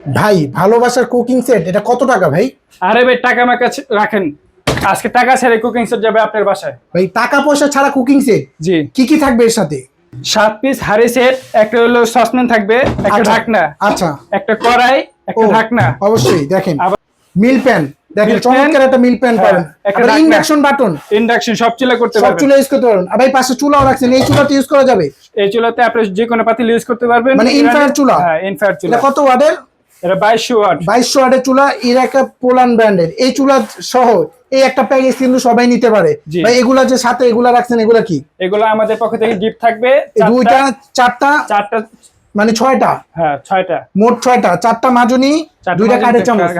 ভাই ভালোবাসার cooking set এটা কত টাকা ভাই? আরে ভাই টাকা আমার কাছে রাখেন, আজকে টাকা ছেড়ে কুকিং সেট যাবে আপনার বাসায়। ভাই টাকা পয়সা ছাড়া কুকিং সেট? জি, কি থাকবে এর সাথে? 7 পিস হাঁড়ি সেট, একটা হলো সসপ্যান থাকবে, একটা আচ্ছা, ঢাকনা, আচ্ছা, একটা কড়াই, একটা ও ঢাকনা। অবশ্যই দেখেন আবার মিল প্যান, দেখেন মিল্ক চমৎকার প্যান, একটা মিল প্যান হ্যাঁ, পাবেন। একটা আবার ঢাকনা, ইন্ডাকশন বাটন, ইন্ডাকশন সব চুলা করতে সব পারবেন। চুলা ইউজ করতে পারবেন। আর ভাই পাশে চুলাও রাখছেন, এই চুলাতে ইউজ করা যাবে? এই চুলাতে আপনি যে কোনো পাতিল ইউজ করতে পারবেন। মানে ইনফ্রারেড চুলা? হ্যাঁ, ইনফ্রারেড চুলা। এটা কত ওয়াটের? এটা 2200 ওয়াট। 2200 ওয়াটের চুলা, এর একটা পোলান ব্র্যান্ডের এই চুলা সহ এই একটা প্যাকেজ কিন্তু সবাই নিতে পারে। জি। ভাই এগুলা যে সাথে এগুলা রাখছেন এগুলা কি? এগুলো আমাদের পক্ষ থেকে গিফট থাকবে। এই দুইটা চারটা চারটা, মানে ছয়টা, হ্যাঁ 6টা, মোট ছয়টা, চারটা মাজনি, দুইটা কাঠের চামচ।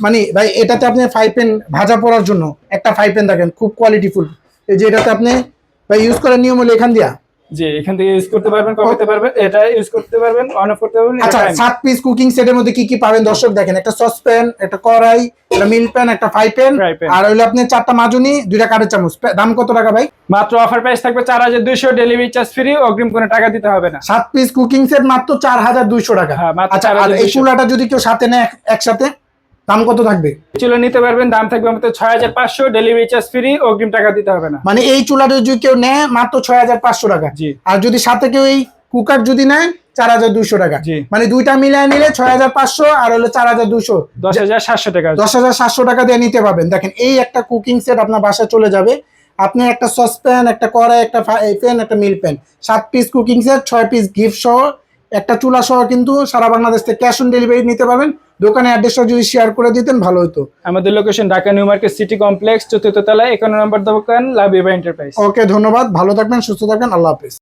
মানে ভাই এটাতে আপনি ফ্রাই প্যান ভাজা পড়ার জন্য একটা ফ্রাই প্যান দেখেন খুব কোয়ালিটিফুল। এই যে এটাতে আপনি ভাই ইউজ করার নিয়ম হলো এখান দিয়া। জি, এখান থেকে ইউজ করতে পারবেন, করতে পারবেন, এটা ইউজ করতে পারবেন, অন অফ করতে পারবেন। আচ্ছা, 7 পিস কুকিং সেটের মধ্যে কি কি পাবেন দর্শক দেখেন? একটা সসপ্যান, একটা কড়াই, একটা মিল প্যান, একটা ফ্রাই প্যান, আর হলো আপনি চারটা মাজনি, দুইটা কাঠের চামচ। দাম কত টাকা ভাই? মাত্র অফার প্রাইস থাকবে 4200, ডেলিভারি চার্জ ফ্রি, অগ্রিম কোনো টাকা দিতে হবে না। 7 পিস কুকিং সেট মাত্র 4200 টাকা। হ্যাঁ, মাত্র আচ্ছা, আর 4200। এই চুলাটা যদি কেউ সাথে নেয় একসাথে দাম কত থাকবে? চুলা নিতে পারবেন, দাম থাকবে মাত্র 6500, ডেলিভারি চার্জ ফ্রি, অগ্রিম টাকা দিতে হবে না। মানে এই চুলাটা যদি কেউ নেয় মাত্র 6500 টাকা। জি। আর যদি সাথে কেউ এই কুকার যদি নেয় 4200 টাকা। জি। মানে দুইটা মিলায় নিলে 6500 আর হলো 4200, 10700 টাকা। 10700 টাকা দিয়ে নিতে পারবেন। দেখেন এই একটা কুকিং সেট আপনার বাসায় চলে যাবে। আপনি একটা সসপ্যান, একটা কড়াই, একটা প্যান, একটা মিল pan, 7 piece cooking set, 6 piece gift সহ, একটা চুলা সহ কিন্তু সারা বাংলাদেশ থেকে ক্যাশ অন ডেলিভারি নিতে পারবেন। দোকানের অ্যাড্রেসটা যদি শেয়ার করে দিতেন ভালো হতো। আমাদের location Dhaka new market city complex, 4th তলায়, 51 নম্বর দোকান, লাভ এন্টারপ্রাইজ। ওকে, ধন্যবাদ, ভালো থাকবেন, সুস্থ থাকবেন, আল্লাহ হাফেজ।